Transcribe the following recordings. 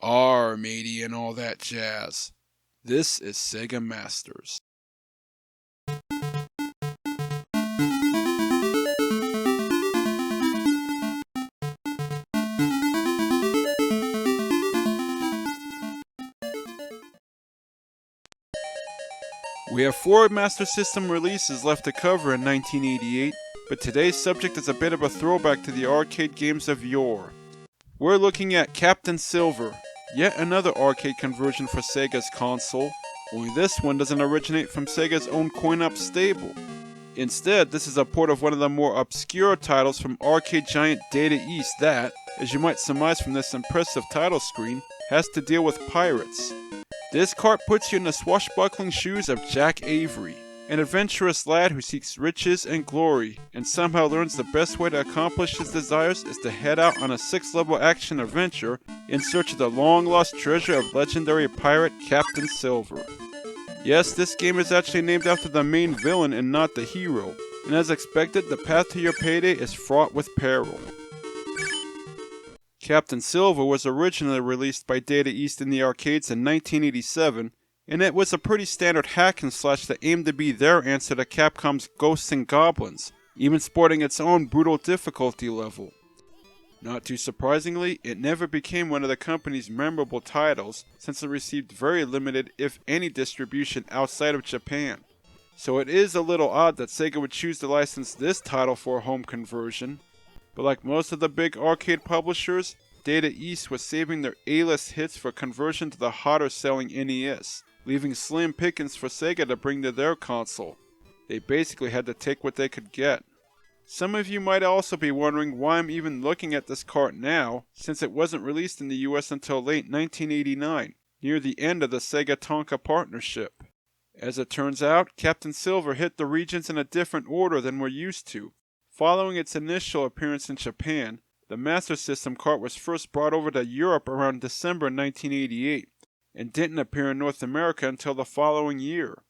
Matey and all that jazz. This is Sega Masters. We have 4 Master System releases left to cover in 1988, but today's subject is a bit of a throwback to the arcade games of yore. We're looking at Captain Silver, yet another arcade conversion for Sega's console, only this one doesn't originate from Sega's own coin-op stable. Instead, this is a port of one of the more obscure titles from arcade giant Data East that, as you might surmise from this impressive title screen, has to deal with pirates. This cart puts you in the swashbuckling shoes of Jack Avery, an adventurous lad who seeks riches and glory, and somehow learns the best way to accomplish his desires is to head out on a 6-level action adventure in search of the long-lost treasure of legendary pirate Captain Silver. Yes, this game is actually named after the main villain and not the hero, and as expected, the path to your payday is fraught with peril. Captain Silver was originally released by Data East in the arcades in 1987, and it was a pretty standard hack and slash that aimed to be their answer to Capcom's Ghosts and Goblins, even sporting its own brutal difficulty level. Not too surprisingly, it never became one of the company's memorable titles, since it received very limited, if any, distribution outside of Japan. So it is a little odd that Sega would choose to license this title for a home conversion. But like most of the big arcade publishers, Data East was saving their A-list hits for conversion to the hotter selling NES, leaving slim pickings for Sega to bring to their console. They basically had to take what they could get. Some of you might also be wondering why I'm even looking at this cart now, since it wasn't released in the US until late 1989, near the end of the Sega Tonka partnership. As it turns out, Captain Silver hit the regions in a different order than we're used to. Following its initial appearance in Japan, the Master System cart was first brought over to Europe around December 1988, and didn't appear in North America until the following year.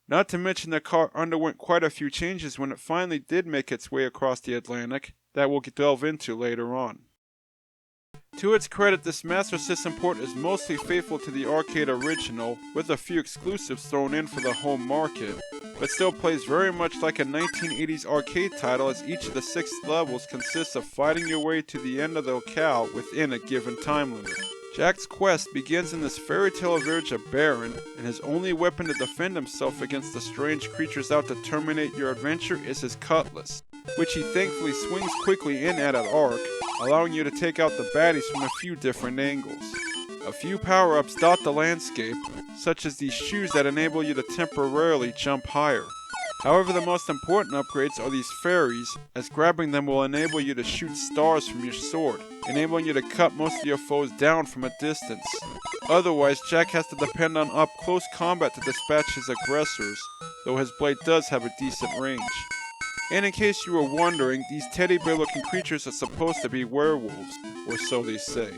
Not to mention the cart underwent quite a few changes when it finally did make its way across the Atlantic, that we'll delve into later on. To its credit, this Master System port is mostly faithful to the arcade original, with a few exclusives thrown in for the home market, but still plays very much like a 1980s arcade title, as each of the 6 levels consists of fighting your way to the end of the locale within a given time limit. Jack's quest begins in this fairy tale village of Baron, and his only weapon to defend himself against the strange creatures out to terminate your adventure is his cutlass, which he thankfully swings quickly in at an arc, allowing you to take out the baddies from a few different angles. A few power-ups dot the landscape, such as these shoes that enable you to temporarily jump higher. However, the most important upgrades are these fairies, as grabbing them will enable you to shoot stars from your sword, enabling you to cut most of your foes down from a distance. Otherwise, Jack has to depend on up-close combat to dispatch his aggressors, though his blade does have a decent range. And in case you were wondering, these teddy bear looking creatures are supposed to be werewolves, or so they say.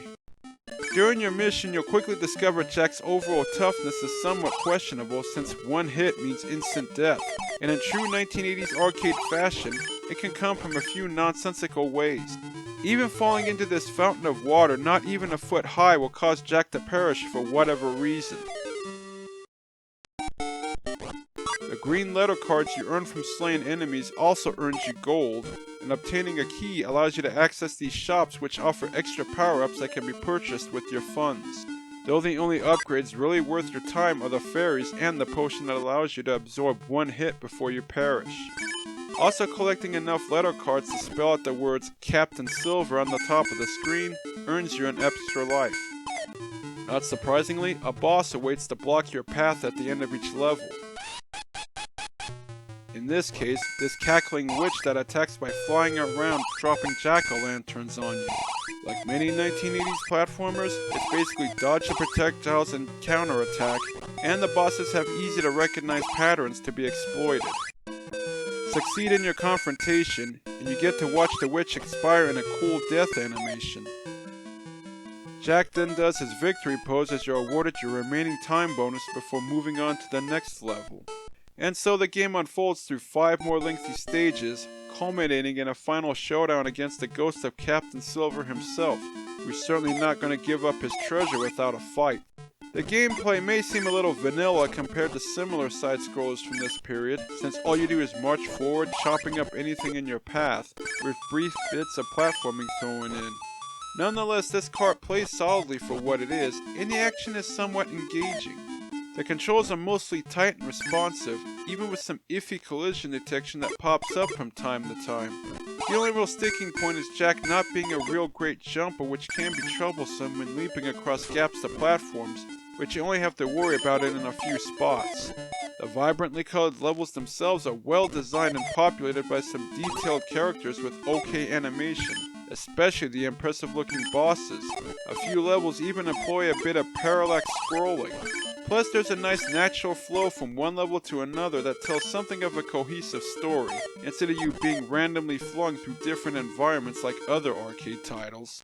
During your mission, you'll quickly discover Jack's overall toughness is somewhat questionable, since one hit means instant death, and in true 1980s arcade fashion, it can come from a few nonsensical ways. Even falling into this fountain of water not even a foot high will cause Jack to perish for whatever reason. The green letter cards you earn from slaying enemies also earns you gold, and obtaining a key allows you to access these shops, which offer extra power-ups that can be purchased with your funds. Though the only upgrades really worth your time are the fairies and the potion that allows you to absorb one hit before you perish. Also, collecting enough letter cards to spell out the words Captain Silver on the top of the screen earns you an extra life. Not surprisingly, a boss awaits to block your path at the end of each level. In this case, this cackling witch that attacks by flying around dropping jack-o'-lanterns on you. Like many 1980s platformers, it's basically dodge the projectiles and counterattack, and the bosses have easy to recognize patterns to be exploited. Succeed in your confrontation, and you get to watch the witch expire in a cool death animation. Jack then does his victory pose as you're awarded your remaining time bonus before moving on to the next level. And so the game unfolds through 5 more lengthy stages, culminating in a final showdown against the ghost of Captain Silver himself, who's certainly not going to give up his treasure without a fight. The gameplay may seem a little vanilla compared to similar side-scrollers from this period, since all you do is march forward, chopping up anything in your path, with brief bits of platforming thrown in. Nonetheless, this cart plays solidly for what it is, and the action is somewhat engaging. The controls are mostly tight and responsive, even with some iffy collision detection that pops up from time to time. The only real sticking point is Jack not being a real great jumper, which can be troublesome when leaping across gaps to platforms, which you only have to worry about it in a few spots. The vibrantly colored levels themselves are well designed and populated by some detailed characters with okay animation, especially the impressive looking bosses. A few levels even employ a bit of parallax scrolling. Plus, there's a nice natural flow from one level to another that tells something of a cohesive story, instead of you being randomly flung through different environments like other arcade titles.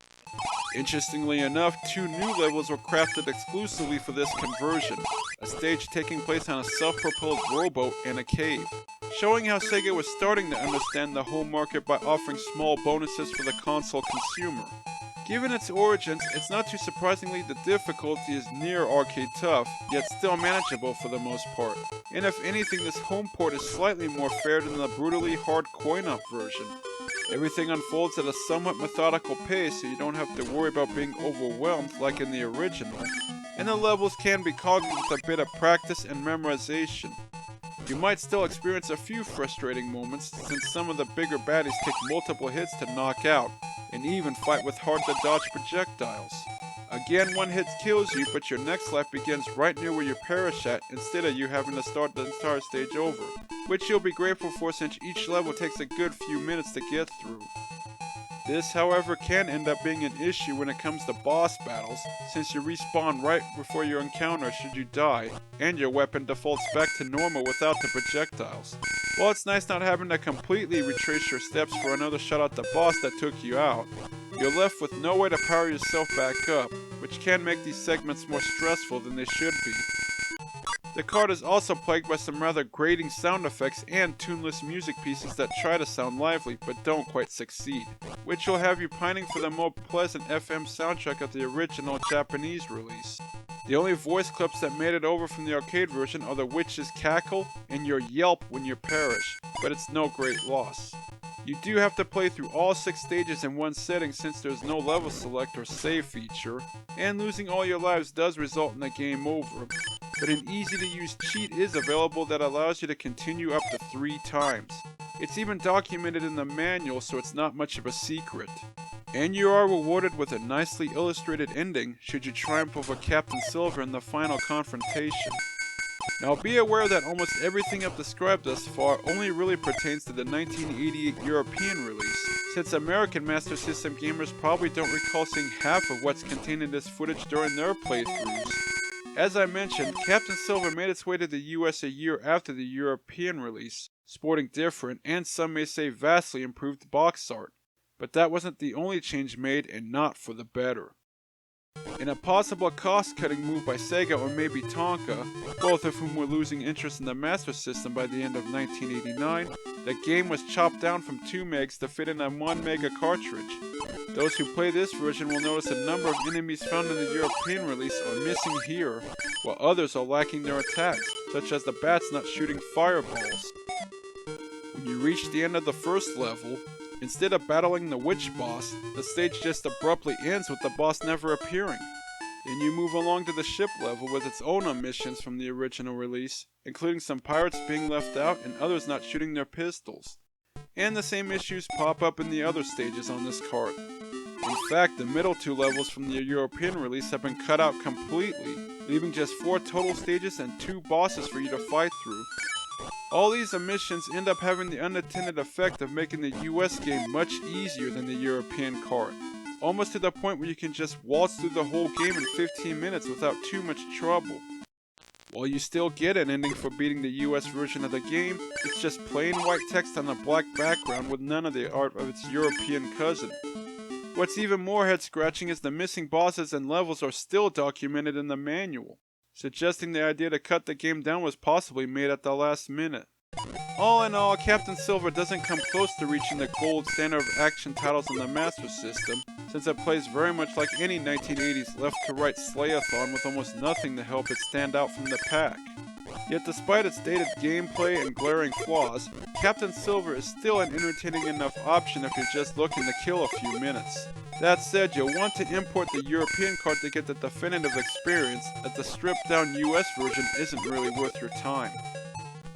Interestingly enough, 2 new levels were crafted exclusively for this conversion, a stage taking place on a self-propelled rowboat in a cave, showing how Sega was starting to understand the home market by offering small bonuses for the console consumer. Given its origins, it's not too surprisingly the difficulty is near arcade tough, yet still manageable for the most part. And if anything, this home port is slightly more fair than the brutally hard coin-op version. Everything unfolds at a somewhat methodical pace, so you don't have to worry about being overwhelmed like in the original, and the levels can be conquered with a bit of practice and memorization. You might still experience a few frustrating moments, since some of the bigger baddies take multiple hits to knock out, and even fight with hard to dodge projectiles. Again, one hit kills you, but your next life begins right near where you perish at, instead of you having to start the entire stage over, which you'll be grateful for since each level takes a good few minutes to get through. This, however, can end up being an issue when it comes to boss battles, since you respawn right before your encounter should you die, and your weapon defaults back to normal without the projectiles. While it's nice not having to completely retrace your steps for another shot at the boss that took you out, you're left with no way to power yourself back up, which can make these segments more stressful than they should be. The cart is also plagued by some rather grating sound effects and tuneless music pieces that try to sound lively but don't quite succeed, which will have you pining for the more pleasant FM soundtrack of the original Japanese release. The only voice clips that made it over from the arcade version are the witch's cackle and your yelp when you perish, but it's no great loss. You do have to play through all 6 stages in one setting since there's no level select or save feature, and losing all your lives does result in a game over, but an easy to use cheat is available that allows you to continue up to 3 times. It's even documented in the manual, so it's not much of a secret. And you are rewarded with a nicely illustrated ending should you triumph over Captain Silver in the final confrontation. Now be aware that almost everything I've described thus far only really pertains to the 1988 European release, since American Master System gamers probably don't recall seeing half of what's contained in this footage during their playthroughs. As I mentioned, Captain Silver made its way to the US a year after the European release, sporting different, and some may say vastly improved box art. But that wasn't the only change made, and not for the better. In a possible cost-cutting move by Sega or maybe Tonka, both of whom were losing interest in the Master System by the end of 1989, the game was chopped down from 2 megs to fit in a 1 mega cartridge. Those who play this version will notice a number of enemies found in the European release are missing here, while others are lacking their attacks, such as the bats not shooting fireballs. When you reach the end of the first level, instead of battling the witch boss, the stage just abruptly ends with the boss never appearing. Then you move along to the ship level with its own omissions from the original release, including some pirates being left out and others not shooting their pistols. And the same issues pop up in the other stages on this cart. In fact, the middle 2 levels from the European release have been cut out completely, leaving just 4 total stages and 2 bosses for you to fight through. All these omissions end up having the unintended effect of making the US game much easier than the European cart, almost to the point where you can just waltz through the whole game in 15 minutes without too much trouble. While you still get an ending for beating the US version of the game, it's just plain white text on a black background with none of the art of its European cousin. What's even more head-scratching is the missing bosses and levels are still documented in the manual, suggesting the idea to cut the game down was possibly made at the last minute. All in all, Captain Silver doesn't come close to reaching the gold standard of action titles on the Master System, since it plays very much like any 1980s left-to-right slayathon with almost nothing to help it stand out from the pack. Yet despite its dated gameplay and glaring flaws, Captain Silver is still an entertaining enough option if you're just looking to kill a few minutes. That said, you'll want to import the European card to get the definitive experience, as the stripped-down US version isn't really worth your time.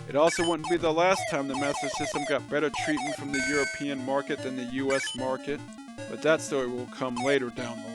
It also wouldn't be the last time the Master System got better treatment from the European market than the US market, but that story will come later down the line.